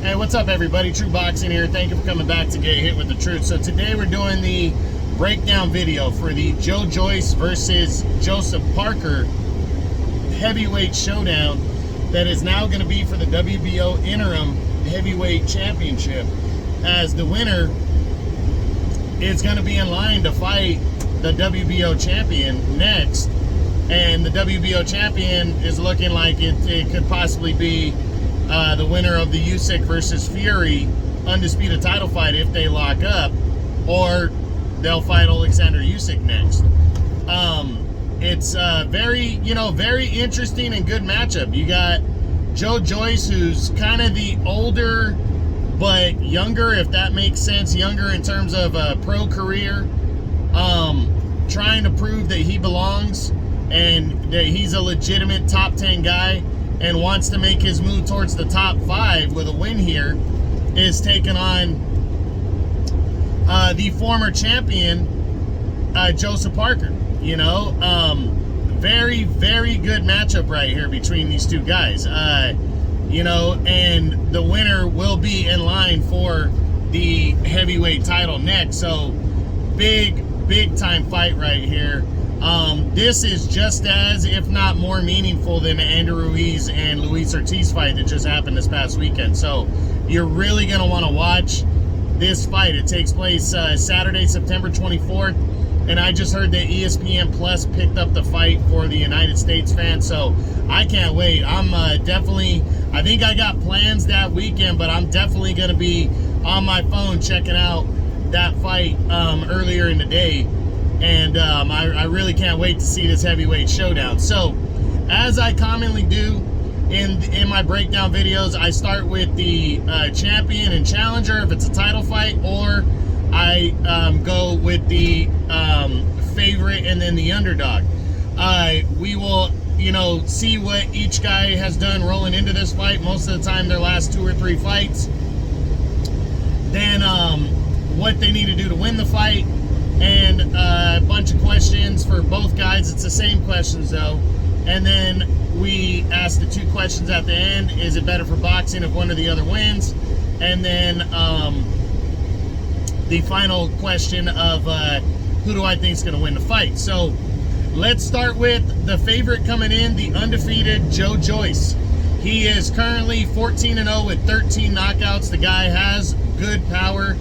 Hey, what's up, everybody? True Boxing here. Thank you for coming back to Get Hit with the Truth. So today we're doing the breakdown video for the Joe Joyce versus Joseph Parker heavyweight showdown that is now going to be for the WBO Interim Heavyweight Championship, as the winner is going to be in line to fight the WBO champion next. And the WBO champion is looking like it could possibly be the winner of the Usyk versus Fury undisputed title fight if they lock up, or they'll fight Alexander Usyk next. It's very interesting and good matchup. You got Joe Joyce, who's kind of the older but younger, if that makes sense, younger in terms of a pro career, trying to prove that he belongs and that he's a legitimate top 10 guy and wants to make his move towards the top 5 with a win here, is taking on the former champion, Joseph Parker. Very, very good matchup right here between these two guys. And the winner will be in line for the heavyweight title next. So big time fight right here. This is just as, if not more meaningful than the Andrew Ruiz and Luis Ortiz fight that just happened this past weekend. So you're really going to want to watch this fight. It takes place Saturday, September 24th. And I just heard that ESPN Plus picked up the fight for the United States fans. So I can't wait. I'm I think I got plans that weekend, but I'm definitely going to be on my phone checking out that fight earlier in the day. And I really can't wait to see this heavyweight showdown. So, as I commonly do in my breakdown videos, I start with the champion and challenger if it's a title fight, or I go with the favorite and then the underdog. We will, see what each guy has done rolling into this fight. Most of the time, their last 2 or 3 fights. Then what they need to do to win the fight. And a bunch of questions for both guys. It's the same questions though. And then we ask the 2 questions at the end. Is it better for boxing if one or the other wins? And then the final question of who do I think is going to win the fight? So let's start with the favorite coming in, the undefeated Joe Joyce. He is currently 14-0 with 13 knockouts. The guy has good power.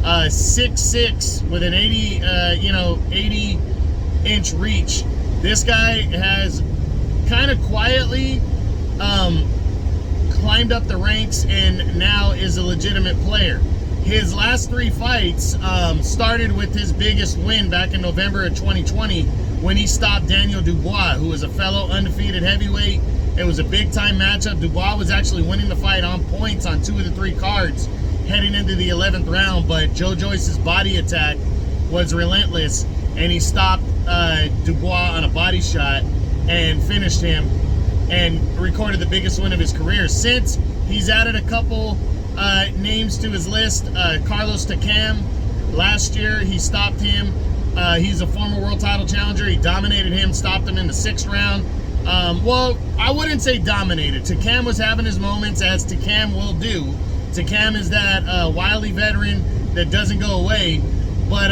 6'6" with an 80-inch reach. This guy has kind of quietly climbed up the ranks and now is a legitimate player. His last 3 fights started with his biggest win back in November of 2020 when he stopped Daniel Dubois, who was a fellow undefeated heavyweight. It was a big-time matchup. Dubois was actually winning the fight on points on 2 of the 3 cards heading into the 11th round, but Joe Joyce's body attack was relentless, and he stopped Dubois on a body shot and finished him and recorded the biggest win of his career. Since, he's added a couple names to his list. Carlos Takam, last year he stopped him. He's a former world title challenger. He dominated him, stopped him in the 6th round. Well, I wouldn't say dominated. Takam was having his moments, as Takam will do. Takam is that wily veteran that doesn't go away, but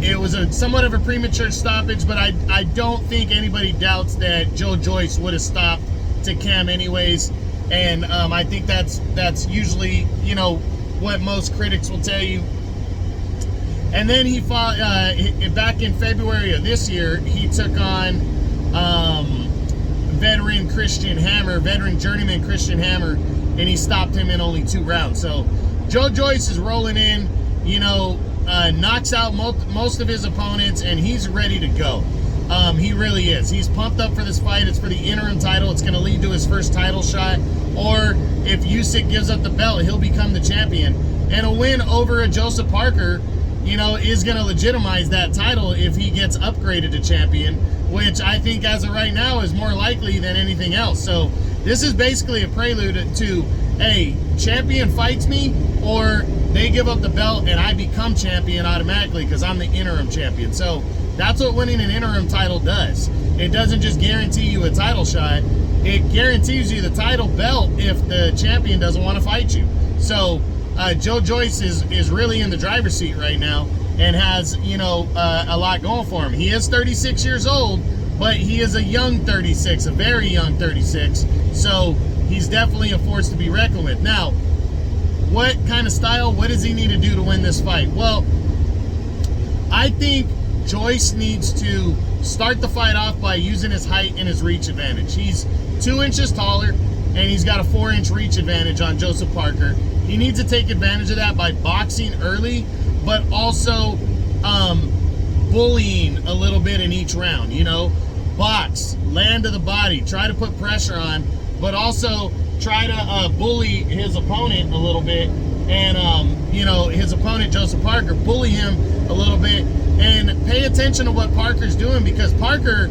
it was somewhat of a premature stoppage, but I don't think anybody doubts that Joe Joyce would have stopped Takam anyways, and I think that's usually, what most critics will tell you. And then he fought, back in February of this year, he took on veteran journeyman Christian Hammer, and he stopped him in only 2 rounds. So Joe Joyce is rolling in, knocks out most of his opponents, and he's ready to go. He really is. He's pumped up for this fight. It's for the interim title. It's going to lead to his first title shot, or if Usyk gives up the belt, he'll become the champion. And a win over a Joseph Parker, is going to legitimize that title if he gets upgraded to champion, which I think as of right now is more likely than anything else. So this is basically a prelude to, hey, champion fights me, or they give up the belt and I become champion automatically because I'm the interim champion. So that's what winning an interim title does. It doesn't just guarantee you a title shot. it guarantees you the title belt if the champion doesn't want to fight you. So Joe Joyce is really in the driver's seat right now and has, you know, a lot going for him. He is 36 years old, but he is a young 36, a very young 36. So he's definitely a force to be reckoned with. Now, what kind of style, what does he need to do to win this fight? Well, I think Joyce needs to start the fight off by using his height and his reach advantage. He's 2 inches taller, and he's got a 4-inch reach advantage on Joseph Parker. He needs to take advantage of that by boxing early, but also bullying a little bit in each round, you know? Box, land to the body, try to put pressure on, but also try to bully his opponent a little bit, and you know, his opponent Joseph Parker, bully him a little bit, and pay attention to what Parker's doing, because Parker,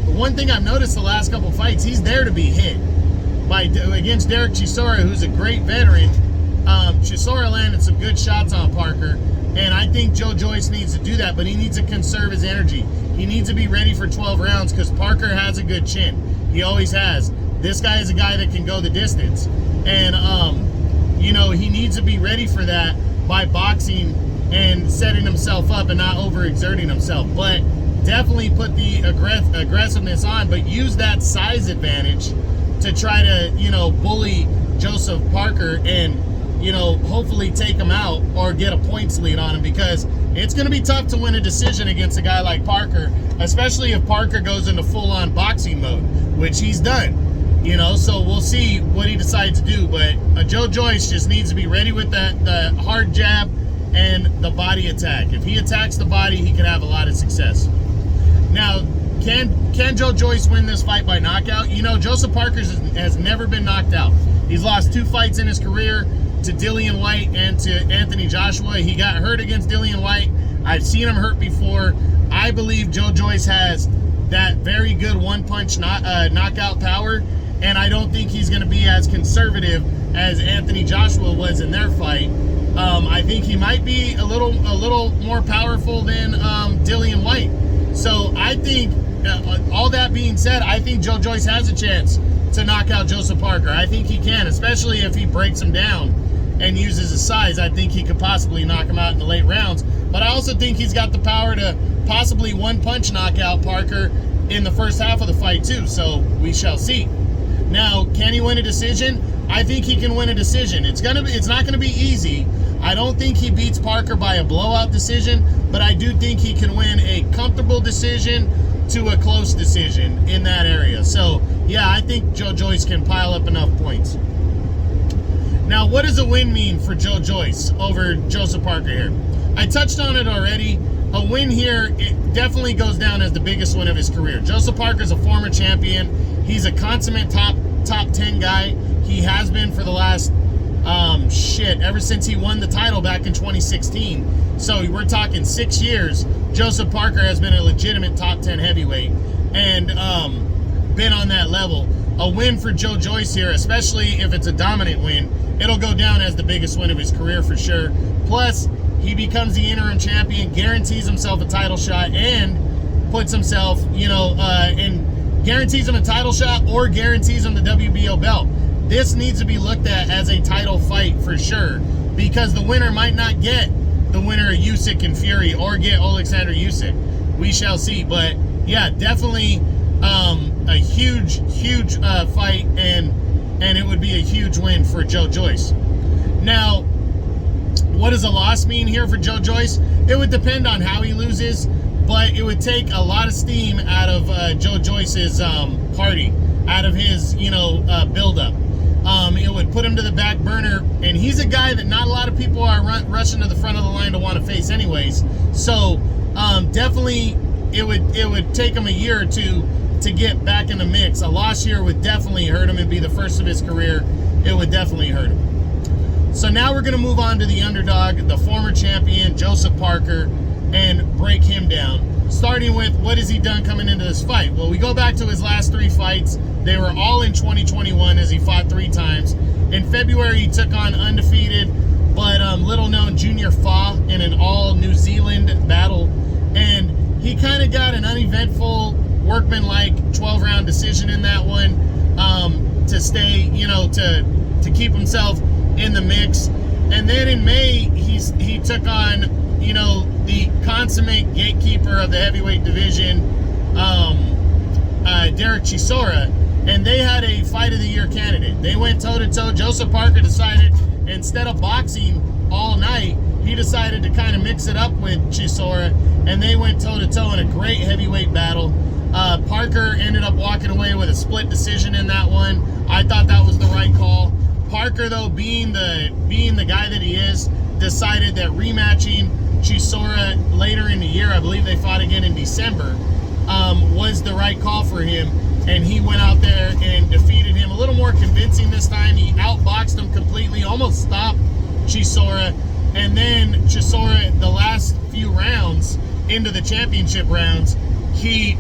one thing I've noticed the last couple fights, he's there to be hit. Against Derek Chisora, who's a great veteran, Chisora landed some good shots on Parker, and I think Joe Joyce needs to do that, but he needs to conserve his energy. He needs to be ready for 12 rounds, because Parker has a good chin. He always has. This guy is a guy that can go the distance. And, you know, he needs to be ready for that by boxing and setting himself up and not overexerting himself. But definitely put the aggressiveness on, but use that size advantage to try to, you know, bully Joseph Parker and, you know, hopefully take him out or get a points lead on him, because it's going to be tough to win a decision against a guy like Parker, especially if Parker goes into full-on boxing mode, which he's done. You know, so we'll see what he decides to do. But Joe Joyce just needs to be ready with the hard jab and the body attack. If he attacks the body, he could have a lot of success. Now, can Joe Joyce win this fight by knockout? You know, Joseph Parker has never been knocked out. He's lost 2 fights in his career, to Dillian White and to Anthony Joshua. He got hurt against Dillian White. I've seen him hurt before. I believe Joe Joyce has that very good one-punch knockout power, and I don't think he's going to be as conservative as Anthony Joshua was in their fight. I think he might be a little more powerful than Dillian White. So I think, all that being said, I think Joe Joyce has a chance to knock out Joseph Parker. I think he can, especially if he breaks him down and uses his size. I think he could possibly knock him out in the late rounds. But I also think he's got the power to possibly one-punch knock out Parker in the first half of the fight too. So we shall see. Now, can he win a decision? I think he can win a decision. It's not gonna be easy. I don't think he beats Parker by a blowout decision, but I do think he can win a comfortable decision to a close decision in that area. So yeah, I think Joe Joyce can pile up enough points. Now, what does a win mean for Joe Joyce over Joseph Parker here? I touched on it already. A win here, it definitely goes down as the biggest win of his career. Joseph Parker's a former champion. He's a consummate top 10 guy. He has been for the last, ever since he won the title back in 2016. So we're talking 6 years. Joseph Parker has been a legitimate top 10 heavyweight and been on that level. A win for Joe Joyce here, especially if it's a dominant win, it'll go down as the biggest win of his career for sure. Plus, he becomes the interim champion, guarantees himself a title shot, and puts himself, you know, and guarantees him a title shot or guarantees him the WBO belt. This needs to be looked at as a title fight for sure, because the winner might not get the winner of Usyk and Fury or get Alexander Usyk. We shall see. But yeah, definitely a huge fight, and it would be a huge win for Joe Joyce. Now, what does a loss mean here for Joe Joyce? It would depend on how he loses, but it would take a lot of steam out of Joe Joyce's party, out of his, you know, build-up. It would put him to the back burner, and he's a guy that not a lot of people are rushing to the front of the line to want to face anyways. So definitely it would take him a year or two to get back in the mix. A loss here would definitely hurt him and be the first of his career. It would definitely hurt him. So now we're going to move on to the underdog, the former champion, Joseph Parker, and break him down. Starting with, what has he done coming into this fight? Well, we go back to his last 3 fights. They were all in 2021 as he fought 3 times. In February, he took on undefeated but little-known Junior Fa in an all-New Zealand battle. And he kind of got an uneventful, workman-like 12-round decision in that one. to stay, to keep himself in the mix. And then in May, he took on, the consummate gatekeeper of the heavyweight division, Derek Chisora, and they had a Fight of the Year candidate. They went toe-to-toe. Joseph Parker decided, instead of boxing all night, he decided to kind of mix it up with Chisora, and they went toe-to-toe in a great heavyweight battle. Parker ended up walking away with a split decision in that one. I thought that was the right call. Parker, though, being the guy that he is, decided that rematching Chisora later in the year, I believe they fought again in December, was the right call for him. And he went out there and defeated him a little more convincing this time. He outboxed him completely, almost stopped Chisora. And then Chisora, the last few rounds into the championship rounds, he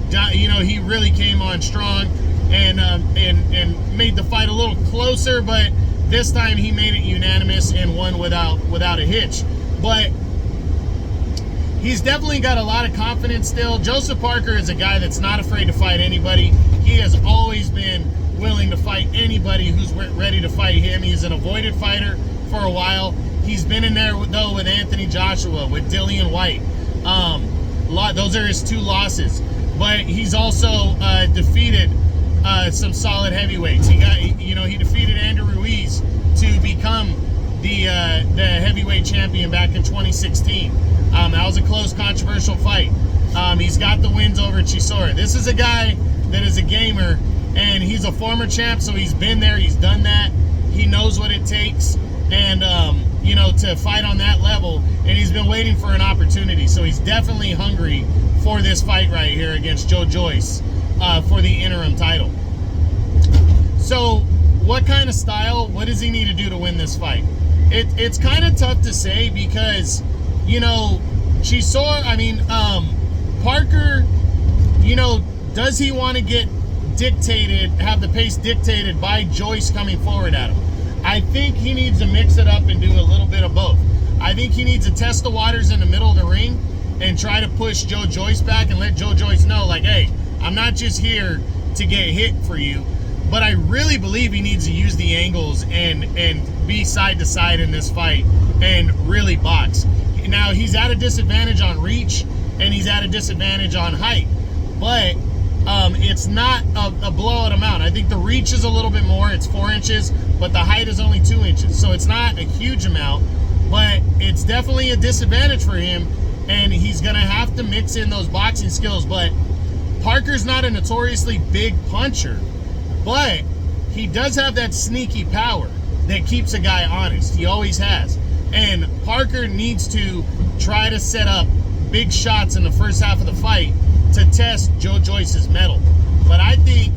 really came on strong and made the fight a little closer. But this time he made it unanimous and won without a hitch. But he's definitely got a lot of confidence still. Joseph Parker is a guy that's not afraid to fight anybody. He has always been willing to fight anybody who's ready to fight him. He's an avoided fighter for a while. He's been in there, though, with Anthony Joshua, with Dillian White. Those are his 2 losses. But he's also defeated some solid heavyweights. He defeated Andrew Ruiz to become the heavyweight champion back in 2016. That was a close, controversial fight. He's got the wins over Chisora. This is a guy that is a gamer, and he's a former champ, so he's been there, he's done that. He knows what it takes, and to fight on that level, and he's been waiting for an opportunity. So he's definitely hungry for this fight right here against Joe Joyce for the interim title. So what kind of style, what does he need to do to win this fight? It's kind of tough to say because, Chisora, Parker, does he want to get have the pace dictated by Joyce coming forward at him? I think he needs to mix it up and do a little bit of both. I think he needs to test the waters in the middle of the ring and try to push Joe Joyce back and let Joe Joyce know, like, hey, I'm not just here to get hit for you, but I really believe he needs to use the angles and be side to side in this fight and really box. Now, he's at a disadvantage on reach and he's at a disadvantage on height, but it's not a blowout amount. I think the reach is a little bit more. It's 4 inches, but the height is only 2 inches. So it's not a huge amount, but it's definitely a disadvantage for him, and he's going to have to mix in those boxing skills. But Parker's not a notoriously big puncher, but he does have that sneaky power that keeps a guy honest. He always has. And Parker needs to try to set up big shots in the first half of the fight to test Joe Joyce's mettle. But I think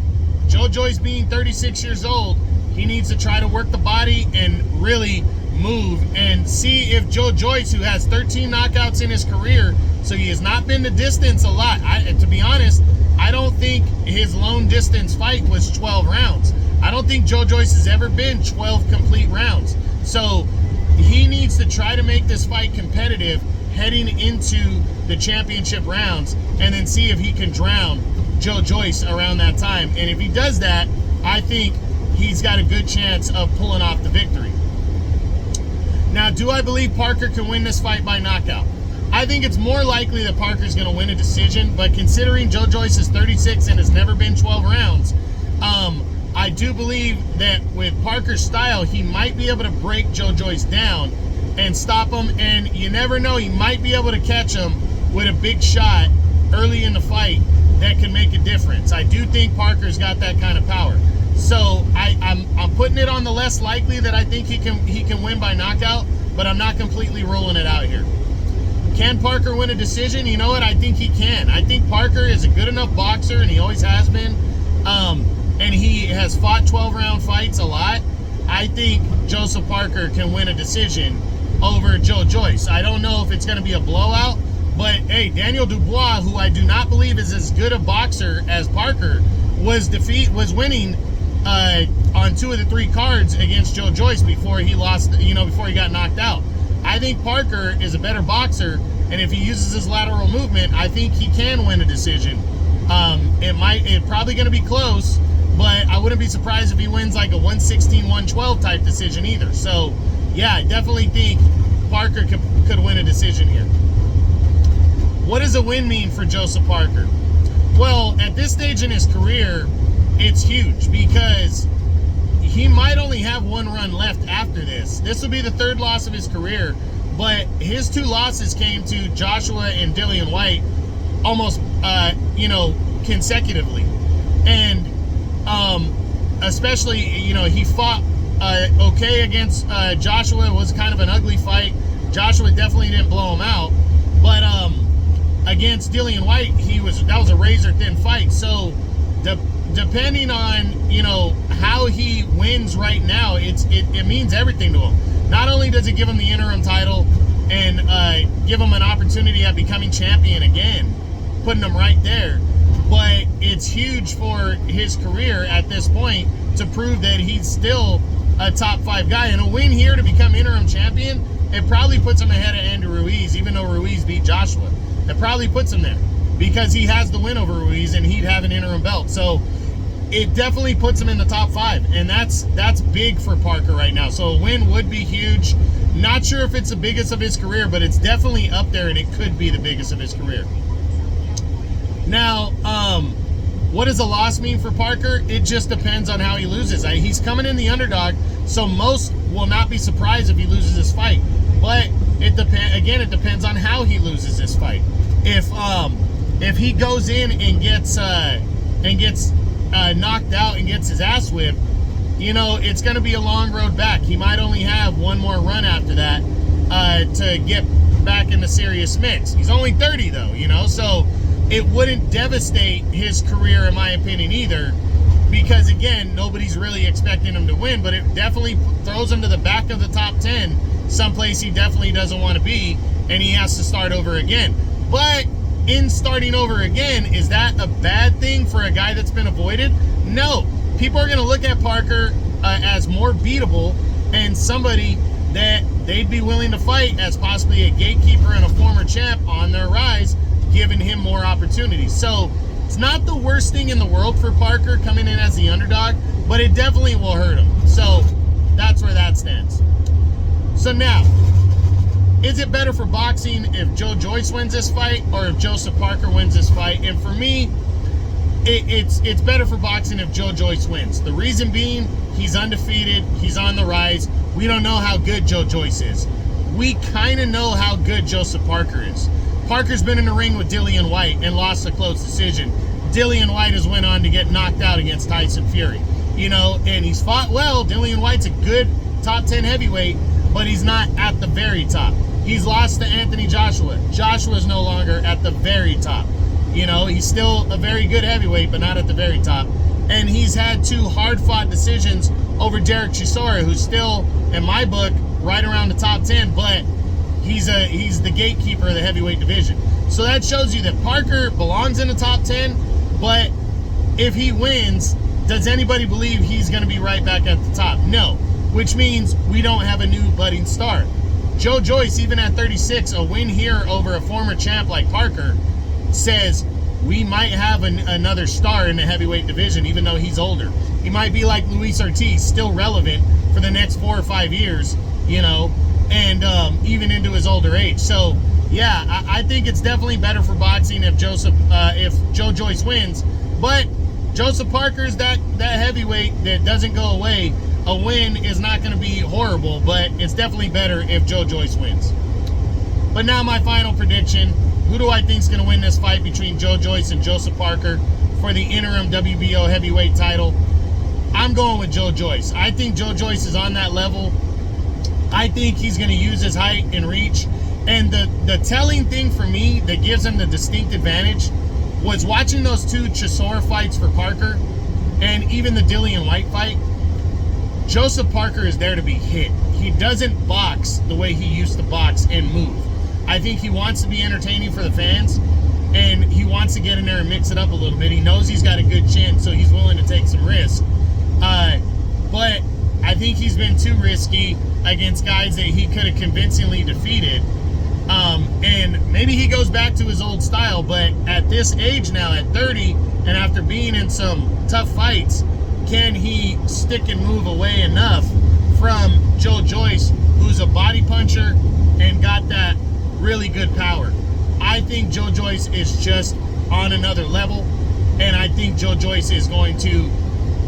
Joe Joyce, being 36 years old, he needs to try to work the body and really move and see if Joe Joyce, who has 13 knockouts in his career, so he has not been the distance a lot. To be honest, I don't think his lone distance fight was 12 rounds. I don't think Joe Joyce has ever been 12 complete rounds. So he needs to try to make this fight competitive heading into the championship rounds and then see if he can drown Joe Joyce around that time. And if he does that, I think he's got a good chance of pulling off the victory. Now, do I believe Parker can win this fight by knockout? I think it's more likely that Parker's going to win a decision, but considering Joe Joyce is 36 and has never been 12 rounds, I do believe that with Parker's style, he might be able to break Joe Joyce down and stop him, and you never know, he might be able to catch him with a big shot early in the fight that can make a difference. I do think Parker's got that kind of power. So I'm putting it on the less likely that I think he can win by knockout, but I'm not completely ruling it out here. Can Parker win a decision? You know what? I think he can. I think Parker is a good enough boxer, and he always has been. And he has fought 12-round fights a lot. I think Joseph Parker can win a decision over Joe Joyce. I don't know if it's going to be a blowout, but hey, Daniel Dubois, who I do not believe is as good a boxer as Parker, was winning on 2 of the 3 cards against Joe Joyce before he lost, before he got knocked out. I think Parker is a better boxer, and if he uses his lateral movement, I think he can win a decision. It's probably going to be close, but I wouldn't be surprised if he wins like a 116-112 type decision either. So, yeah, I definitely think Parker could win a decision here. What does a win mean for Joseph Parker? Well, at this stage in his career, it's huge because he might only have one run left after this. This will be the third loss of his career, but his 2 losses came to Joshua and Dillian Whyte almost, consecutively. And especially, he fought okay against Joshua. It was kind of an ugly fight. Joshua definitely didn't blow him out, but against Dillian Whyte, that was a razor thin fight. So depending on how he wins right now, it means everything to him. Not only does it give him the interim title and give him an opportunity at becoming champion again, putting him right there, but it's huge for his career at this point to prove that he's still a top 5 guy. And a win here to become interim champion, it probably puts him ahead of Andy Ruiz, even though Ruiz beat Joshua. It probably puts him there because he has the win over Ruiz and he'd have an interim belt. So it definitely puts him in the top 5, and that's big for Parker right now. So a win would be huge. Not sure if it's the biggest of his career, but it's definitely up there, and it could be the biggest of his career. Now, what does a loss mean for Parker? It just depends on how he loses. He's coming in the underdog, so most will not be surprised if he loses this fight. But it depends on how he loses this fight. If he goes in and gets knocked out and gets his ass whipped, it's going to be a long road back. He might only have one more run after that to get back in the serious mix. He's only 30 though, so it wouldn't devastate his career in my opinion either, because again, nobody's really expecting him to win, but it definitely throws him to the back of the top 10, someplace he definitely doesn't want to be, and he has to start over again. But in starting over again, is that a bad thing for a guy that's been avoided? No. People are going to look at Parker as more beatable and somebody that they'd be willing to fight as possibly a gatekeeper and a former champ on their rise, giving him more opportunities. So it's not the worst thing in the world for Parker coming in as the underdog, but it definitely will hurt him. So that's where that stands. So now, is it better for boxing if Joe Joyce wins this fight or if Joseph Parker wins this fight? And for me, it's better for boxing if Joe Joyce wins. The reason being, he's undefeated, he's on the rise. We don't know how good Joe Joyce is. We kind of know how good Joseph Parker is. Parker's been in the ring with Dillian Whyte and lost a close decision. Dillian Whyte has went on to get knocked out against Tyson Fury. And he's fought well. Dillian Whyte's a good top 10 heavyweight, but he's not at the very top. He's lost to Anthony Joshua. Joshua's no longer at the very top. He's still a very good heavyweight, but not at the very top. And he's had 2 hard-fought decisions over Derek Chisora, who's still, in my book, right around the top 10, but he's the gatekeeper of the heavyweight division. So that shows you that Parker belongs in the top 10, but if he wins, does anybody believe he's going to be right back at the top? No, which means we don't have a new budding star. Joe Joyce, even at 36, a win here over a former champ like Parker, says we might have another star in the heavyweight division, even though he's older. He might be like Luis Ortiz, still relevant for the next 4 or 5 years, and even into his older age. So, yeah, I think it's definitely better for boxing if Joe Joyce wins. But Joseph Parker's that heavyweight that doesn't go away. A win is not going to be horrible, but it's definitely better if Joe Joyce wins. But now my final prediction. Who do I think is going to win this fight between Joe Joyce and Joseph Parker for the interim WBO heavyweight title? I'm going with Joe Joyce. I think Joe Joyce is on that level. I think he's going to use his height and reach. And the telling thing for me that gives him the distinct advantage was watching those 2 Chisora fights for Parker and even the Dillian Whyte fight. Joseph Parker is there to be hit. He doesn't box the way he used to box and move. I think he wants to be entertaining for the fans, and he wants to get in there and mix it up a little bit. He knows he's got a good chin, so he's willing to take some risks. But I think he's been too risky against guys that he could have convincingly defeated. And maybe he goes back to his old style, but at this age now, at 30, and after being in some tough fights, can he stick and move away enough from Joe Joyce, who's a body puncher and got that really good power. I think Joe Joyce is just on another level, and I think Joe Joyce is going to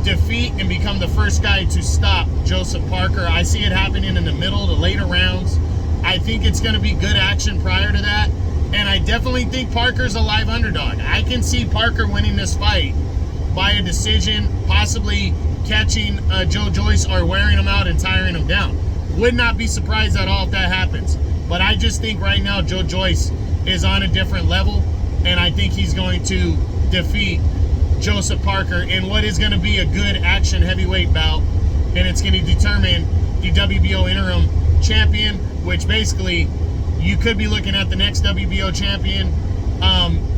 defeat and become the first guy to stop Joseph Parker. I see it happening in the middle, the later rounds. I think it's going to be good action prior to that, and I definitely think Parker's a live underdog. I can see Parker winning this fight by a decision, possibly catching Joe Joyce or wearing him out and tiring him down. Would not be surprised at all if that happens. But I just think right now Joe Joyce is on a different level, and I think he's going to defeat Joseph Parker in what is going to be a good action heavyweight bout, and it's going to determine the WBO interim champion, which basically you could be looking at the next WBO champion,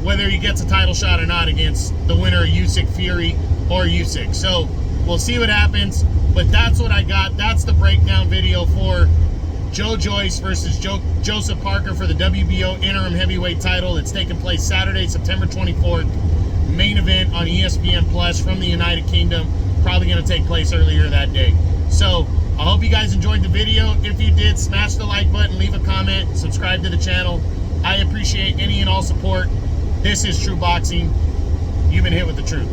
whether he gets a title shot or not, against the winner of Usyk Fury or Usyk. So we'll see what happens, but that's what I got. That's the breakdown video for Joe Joyce versus Joseph Parker for the WBO interim heavyweight title. It's taking place Saturday, September 24th. Main event on ESPN Plus from the United Kingdom. Probably going to take place earlier that day. So I hope you guys enjoyed the video. If you did, smash the like button, leave a comment, subscribe to the channel. I appreciate any and all support. This is True Boxing. You've been hit with the truth.